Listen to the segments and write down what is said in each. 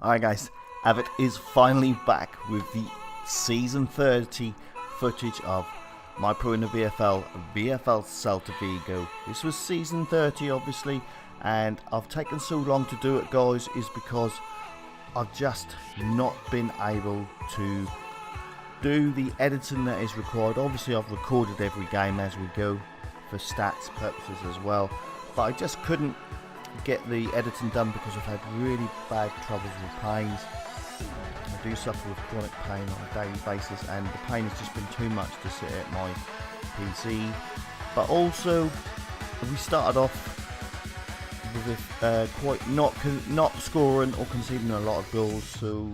Alright guys, Avit is finally back with the season 30 footage of my pro in the VFL Celta Vigo. This was season 30 obviously, and I've taken so long to do it guys is because I've just not been able to do the editing that is required. Obviously I've recorded every game as we go for stats purposes as well, but I just couldn't get the editing done because I've had really bad troubles with pains. I do suffer with chronic pain on a daily basis, and the pain has just been too much to sit at my PC. But also we started off with quite not scoring or conceding a lot of goals, so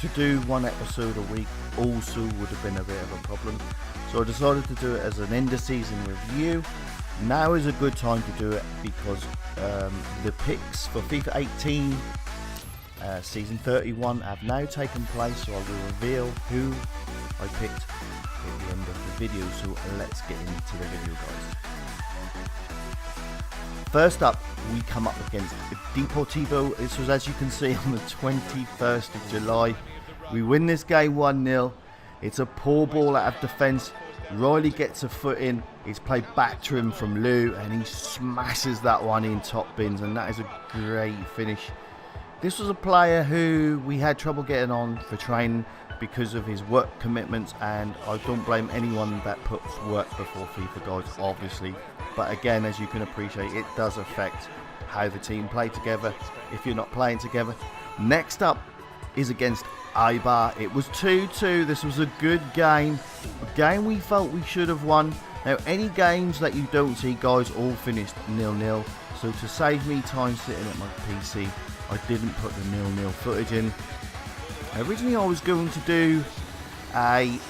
to do one episode a week also would have been a bit of a problem. So I decided to do it as an end of season review. Now is a good time to do it because the picks for FIFA 18 season 31 have now taken place, so I will reveal who I picked at the end of the video. So let's get into the video guys. First up we come up against Deportivo. This was, as you can see, on the 21st of July. We win this game 1-0. It's a poor ball out of defence. Riley gets a foot in, it's played back to him from Lou, and he smashes that one in top bins, and that is a great finish. This was a player who we had trouble getting on for training because of his work commitments, and I don't blame anyone that puts work before FIFA guys obviously, but again, as you can appreciate, it does affect how the team play together if you're not playing together. Next up is against Eibar. It was 2-2. This was a good game, a game we felt we should have won. Now any games that you don't see guys all finished 0-0, so to save me time sitting at my PC I didn't put the 0-0 footage in. Originally I was going to do a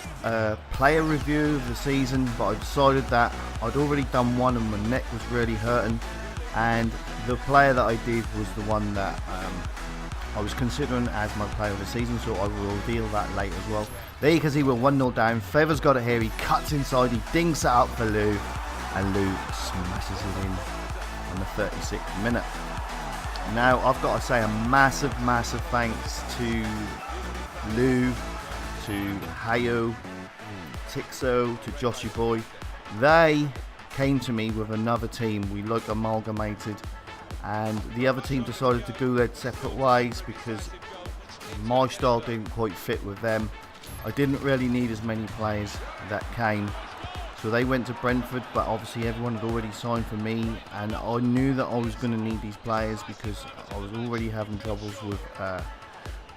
player review of the season, but I decided that I'd already done one and my neck was really hurting, and the player that I did was the one that I was considering as my player of the season, so I will reveal that later as well. There you can see we're 1-0 down. Feather's got it here, he cuts inside, he dinks it out for Lou, and Lou smashes it in on the 36th minute. Now I've got to say a massive thanks to Lou, to Hayo, Tixo, to Joshy Boy. They came to me with another team, we like amalgamated, and the other team decided to go their separate ways because my style didn't quite fit with them. I didn't really need as many players that came, so they went to Brentford, but obviously everyone had already signed for me, and I knew that I was going to need these players because I was already having troubles with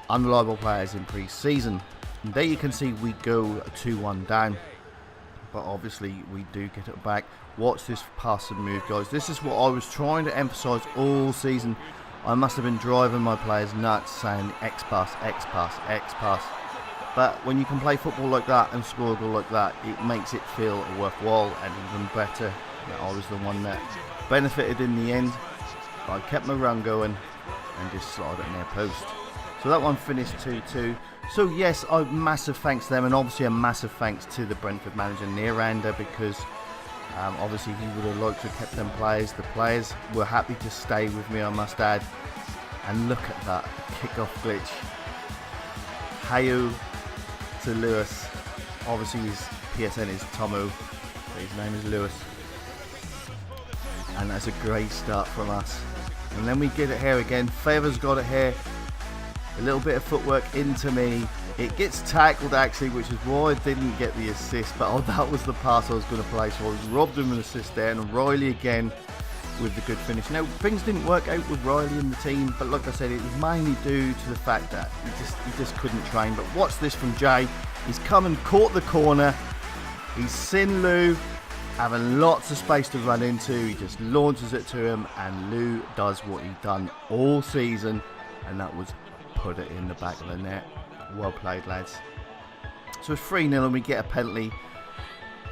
unreliable players in pre-season. And there you can see we go 2-1 down, but obviously we do get it back. Watch this pass and move guys, this is what I was trying to emphasise all season. I must have been driving my players nuts saying X pass, X pass, X pass, but when you can play football like that and score a goal like that, it makes it feel worthwhile, and even better that I was the one that benefited in the end. But I kept my run going and just slotted it near post. So that one finished 2-2. So yes, massive thanks to them, and obviously a massive thanks to the Brentford manager Neerander, because obviously he would have liked to have kept them players. The players were happy to stay with me, I must add. And look at that kick-off glitch. Hayo to Lewis. Obviously his PSN is Tomo, but his name is Lewis. And that's a great start from us. And then we get it here again. Favour's got it here. A little bit of footwork into me. It gets tackled actually, which is why I didn't get the assist, but that was the pass I was going to play, so I was robbed of an assist there, and Riley again with the good finish. Now things didn't work out with Riley in the team, but like I said, it was mainly due to the fact that he just couldn't train. But watch this from Jay. He's come and caught the corner, he's seen Lou having lots of space to run into, he just launches it to him, and Lou does what he's done all season, and that was put it in the back of the net. Well played lads. So it's 3-0 and we get a penalty,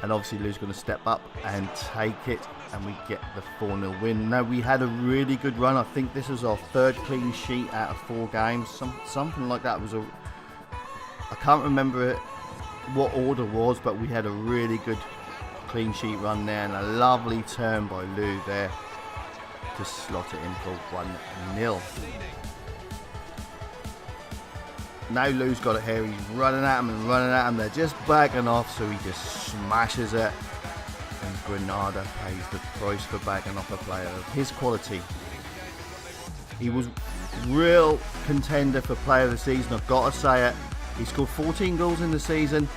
and obviously Lou's going to step up and take it, and we get the 4-0 win. Now we had a really good run. I think this was our third clean sheet out of 4 games, something like that. I can't remember what order was, but we had a really good clean sheet run there, and a lovely turn by Lou there to slot it in for 1-0. Now Lou's got it here. He's running at him and running at him. They're just backing off, so he just smashes it. And Granada pays the price for backing off a player of his quality. He was real contender for player of the season, I've got to say it. He scored 14 goals in the season.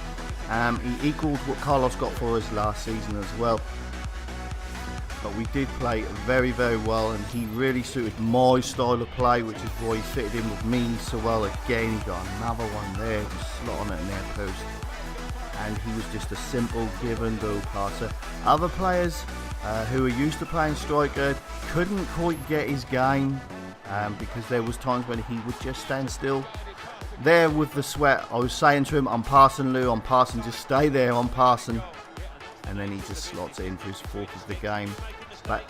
He equalled what Carlos got for us last season as well. But we did play very, very well, and he really suited my style of play, which is why he fitted in with me so well. Again, he got another one there, just slotting it in their post. And he was just a simple give and go passer. Other players who are used to playing striker couldn't quite get his game because there was times when he would just stand still. There with the sweat, I was saying to him, I'm passing Lou, I'm passing, just stay there, I'm passing. And then he just slots it in for his fourth of the game. But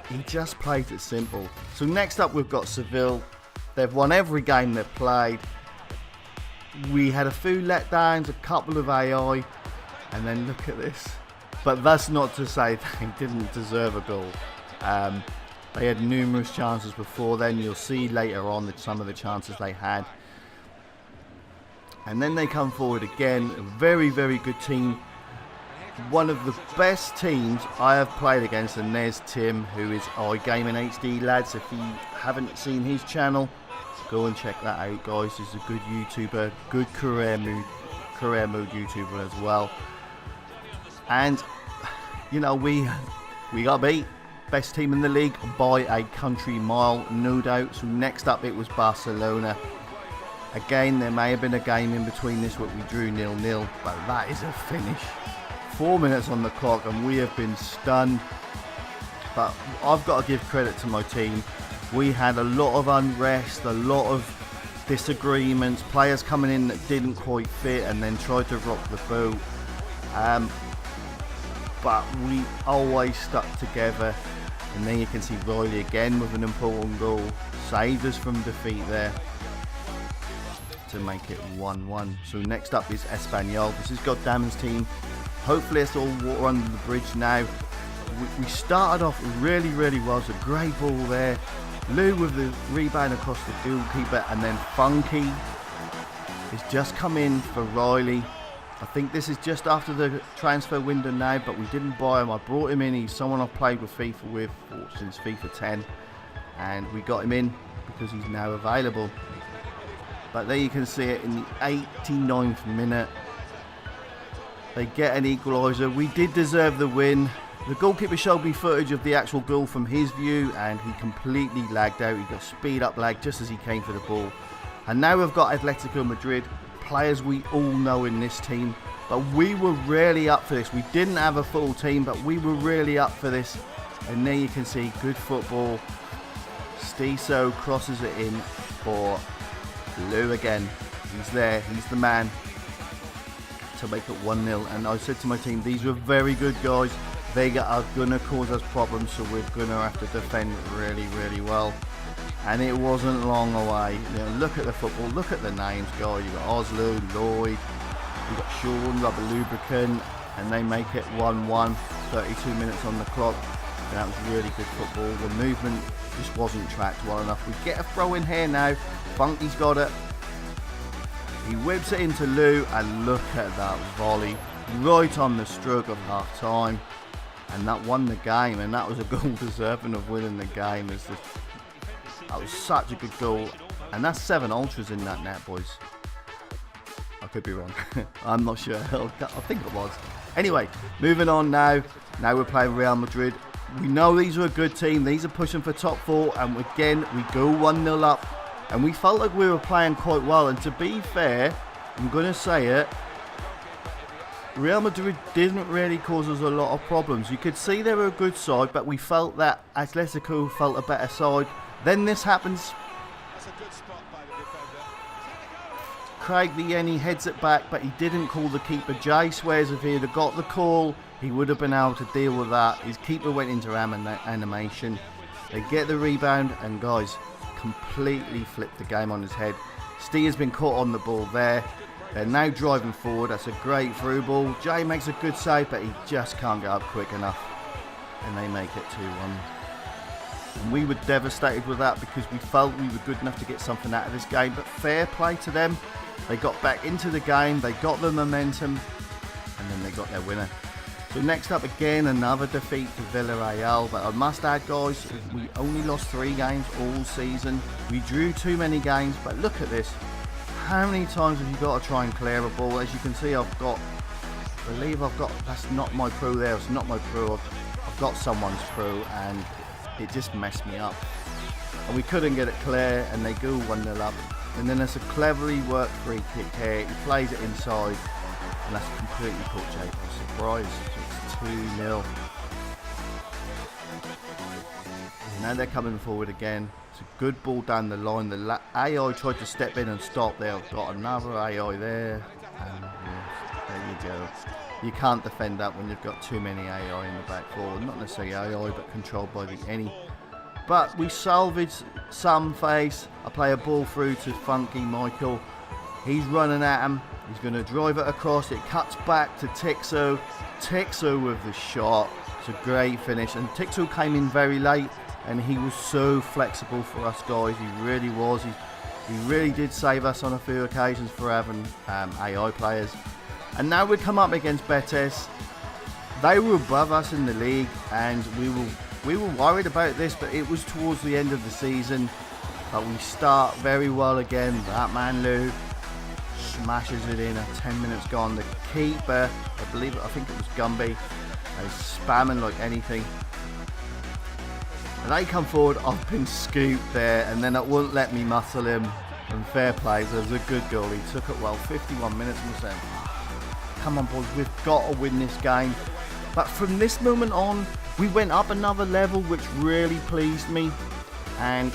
he just plays it simple. So next up we've got Seville. They've won every game they've played. We had a few letdowns, a couple of AI, and then look at this. But that's not to say they didn't deserve a goal. They had numerous chances before then. You'll see later on that some of the chances they had. And then they come forward again. A very, very good team. One of the best teams I have played against, and there's Tim, who is iGaming HD, lads. If you haven't seen his channel, go and check that out, guys. He's a good YouTuber, good career mode YouTuber as well. And you know, we got beat. Best team in the league by a country mile, no doubt. So next up it was Barcelona. Again, there may have been a game in between this where we drew 0-0, but that is a finish. 4 minutes on the clock and we have been stunned. But I've got to give credit to my team. We had a lot of unrest, a lot of disagreements, players coming in that didn't quite fit and then tried to rock the boat. But we always stuck together. And then you can see Riley again with an important goal. Saved us from defeat there to make it 1-1. So next up is Espanyol. This is Goddamon's team. Hopefully it's all water under the bridge now. We started off really, really well. It's a great ball there. Lou with the rebound across the goalkeeper, and then Funky has just come in for Riley. I think this is just after the transfer window now, but we didn't buy him. I brought him in. He's someone I've played with FIFA with since FIFA 10, and we got him in because he's now available. But there you can see it in the 89th minute. They get an equaliser. We did deserve the win. The goalkeeper showed me footage of the actual goal from his view, and he completely lagged out. He got speed up lag just as he came for the ball. And now we've got Atletico Madrid, players we all know in this team. But we were really up for this. We didn't have a full team, but we were really up for this. And there you can see good football. Stiso crosses it in for Lou again. He's there. He's the man to make it 1-0. And I said to my team, these were very good guys. They are going to cause us problems, so we're going to have to defend really, really well. And it wasn't long away. You know, look at the football. Look at the names, guys. You've got Oslo, Lloyd, you've got Sean, Robert Lubricant, and they make it 1-1. 32 minutes on the clock. And that was really good football. The movement just wasn't tracked well enough. We get a throw in here now. Funky's got it. He whips it into Lou, and look at that volley. Right on the stroke of half time. And that won the game, and that was a goal deserving of winning the game. That was such a good goal. And that's 7 ultras in that net, boys. I could be wrong. I'm not sure. I think it was. Anyway, moving on now. Now we're playing Real Madrid. We know these are a good team. These are pushing for top 4. And again, we go 1-0 up. And we felt like we were playing quite well. And to be fair, I'm going to say it, Real Madrid didn't really cause us a lot of problems. You could see they were a good side, but we felt that Atletico felt a better side. Then this happens. That's a good spot by the defender. Craig the Yenny heads it back, but he didn't call the keeper. Jay swears if he'd have got the call, he would have been able to deal with that. His keeper went into animation. They get the rebound, and guys, completely flipped the game on his head. Steve has been caught on the ball there. They're now driving forward. That's a great through ball. Jay makes a good save, but he just can't get up quick enough. And they make it 2-1. And we were devastated with that because we felt we were good enough to get something out of this game. But fair play to them. They got back into the game, they got the momentum, and then they got their winner. So next up again, another defeat to Villarreal, but I must add guys, we only lost 3 games all season. We drew too many games, but look at this. How many times have you got to try and clear a ball? As you can see, I believe I've got, that's not my pro there, it's not my pro, I've got someone's pro, and it just messed me up. And we couldn't get it clear, and they go 1-0 up. And then there's a cleverly worked free kick here, he plays it inside, and that's completely caught Jay by surprise. So it's 2-0. Now they're coming forward again. It's a good ball down the line. The AI tried to step in and stop there. I've got another AI there. And yes, there you go. You can't defend that when you've got too many AI in the back four. Not necessarily AI, but controlled by the any. But we salvage some face. I play a ball through to Funky Michael. He's running at him. He's going to drive it across. It cuts back to Tixo. Tixo with the shot. It's a great finish. And Tixo came in very late. And he was so flexible for us guys. He really was. He really did save us on a few occasions for having AI players. And now we come up against Betis. They were above us in the league. And we were worried about this. But it was towards the end of the season. But we start very well again. That man Lou smashes it in at 10 minutes gone. The keeper, I think it was Gumby, is spamming like anything. And they come forward, I've been scooped there, and then it wouldn't let me muscle him. And fair play, so it was a good goal. He took it well, 51 minutes, and was saying, come on boys, we've got to win this game. But from this moment on, we went up another level, which really pleased me. And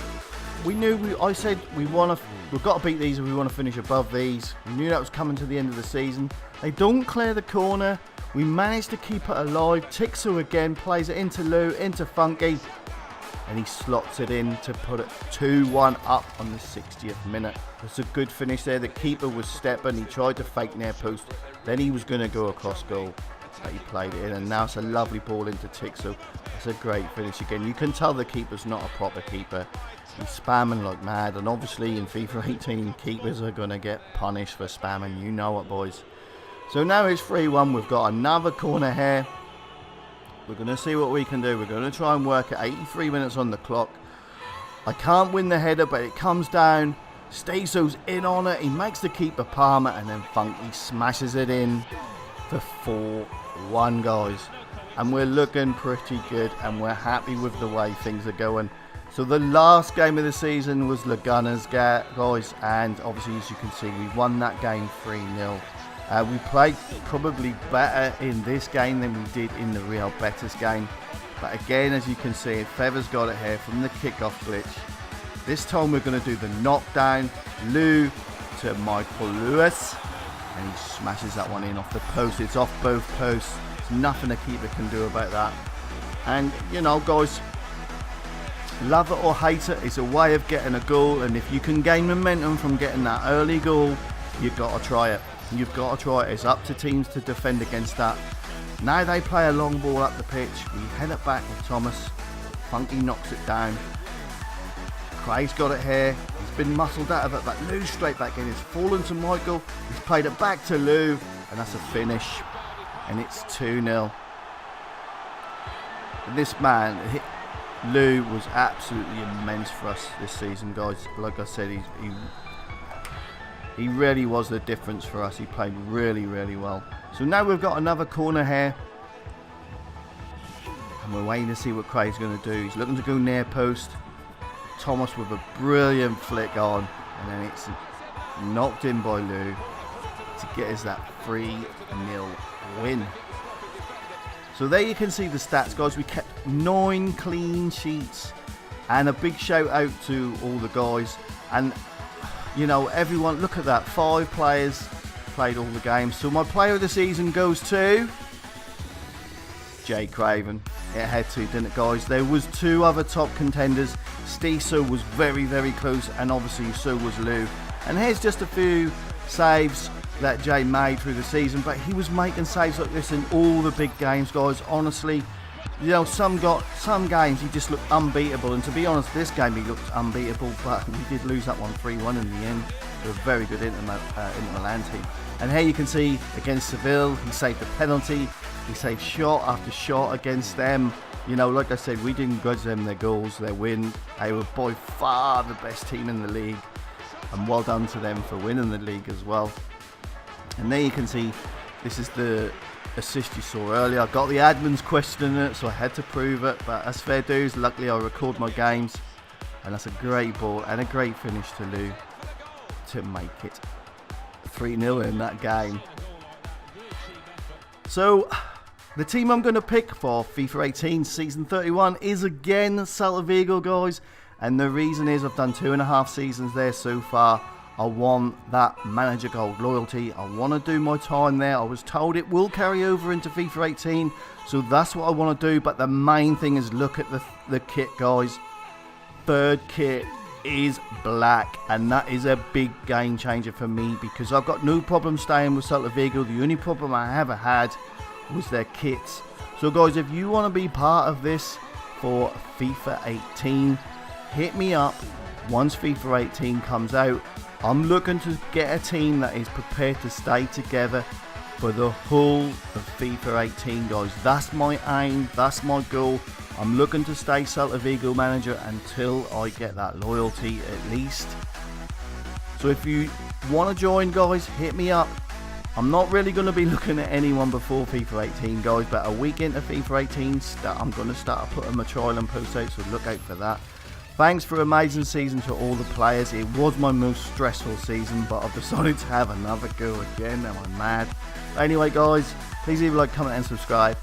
we knew, I said, we've got to beat these if we want to finish above these. We knew that was coming to the end of the season. They don't clear the corner. We managed to keep it alive. Tixu again plays it into Lou, into Funky. And he slots it in to put it 2-1 up on the 60th minute. It's a good finish there. The keeper was stepping. He tried to fake near post. Then he was going to go across goal. But he played it in. And now it's a lovely ball into Tixu. It's a great finish again. You can tell the keeper's not a proper keeper. He's spamming like mad. And obviously in FIFA 18, keepers are going to get punished for spamming. You know it, boys. So now it's 3-1. We've got another corner here. We're going to see what we can do. We're going to try and work at 83 minutes on the clock. I can't win the header, but it comes down. Staso's in on it. He makes the keeper Palmer, and then Funky smashes it in for 4-1, guys. And we're looking pretty good, and we're happy with the way things are going. So the last game of the season was Laguna's, guys. And obviously, as you can see, we won that game 3-0. We played probably better in this game than we did in the Real Betis game. But again, as you can see, Feather's got it here from the kickoff glitch. This time we're going to do the knockdown. Lou to Michael Lewis. And he smashes that one in off the post. It's off both posts. There's nothing a keeper can do about that. And, you know, guys, love it or hate it, it's a way of getting a goal. And if you can gain momentum from getting that early goal, you've got to try it. You've got to try it. It's up to teams to defend against that. Now they play a long ball up the pitch. We head it back with Thomas. Funky knocks it down. Craig's got it here. He's been muscled out of it, but Lou's straight back in. It's fallen to Michael. He's played it back to Lou, and that's a finish. And it's 2-0. This man, Lou, was absolutely immense for us this season, guys. Like I said, he really was the difference for us. He played really, really well. So now we've got another corner here. And we're waiting to see what Craig's going to do. He's looking to go near post. Thomas with a brilliant flick on. And then it's knocked in by Lou to get us that 3-0 win. So there you can see the stats, guys. We kept 9 clean sheets. And a big shout out to all the guys. And you know, everyone, look at that. 5 players played all the games. So my player of the season goes to Jay Craven. It had to, didn't it, guys? There was 2 other top contenders. Stiso was very, very close, and obviously so was Lou. And here's just a few saves that Jay made through the season, but he was making saves like this in all the big games, guys. Honestly, you know, some games he just looked unbeatable, and to be honest, this game he looked unbeatable, but we did lose that one 3-1 in the end. to a very good Inter Milan team. And here you can see against Seville, he saved a penalty, he saved shot after shot against them. You know, like I said, we didn't grudge them their goals, their win. They were by far the best team in the league, and well done to them for winning the league as well. And there you can see, this is the assist you saw earlier. I got the admins questioning it, so I had to prove it, but that's fair dues. Luckily I record my games, and that's a great ball and a great finish to Lou to make it 3-0 in that game. So the team I'm going to pick for FIFA 18 Season 31 is again Celta Vigo, guys. And the reason is I've done 2.5 seasons there so far. I want that manager gold loyalty. I want to do my time there. I was told it will carry over into FIFA 18. So that's what I want to do. But the main thing is look at the kit, guys. Third kit is black. And that is a big game changer for me, because I've got no problem staying with Celta Vigo. The only problem I ever had was their kits. So guys, if you want to be part of this for FIFA 18, hit me up once FIFA 18 comes out. I'm looking to get a team that is prepared to stay together for the whole of FIFA 18, guys. That's my aim, that's my goal. I'm looking to stay Celta Vigo manager until I get that loyalty at least. So if you want to join, guys, hit me up. I'm not really going to be looking at anyone before FIFA 18, guys, but a week into FIFA 18, I'm going to start putting my trial and post out, so look out for that. Thanks for an amazing season to all the players. It was my most stressful season, but I've decided to have another go again. Am I mad? Anyway, guys, please leave a like, comment and subscribe.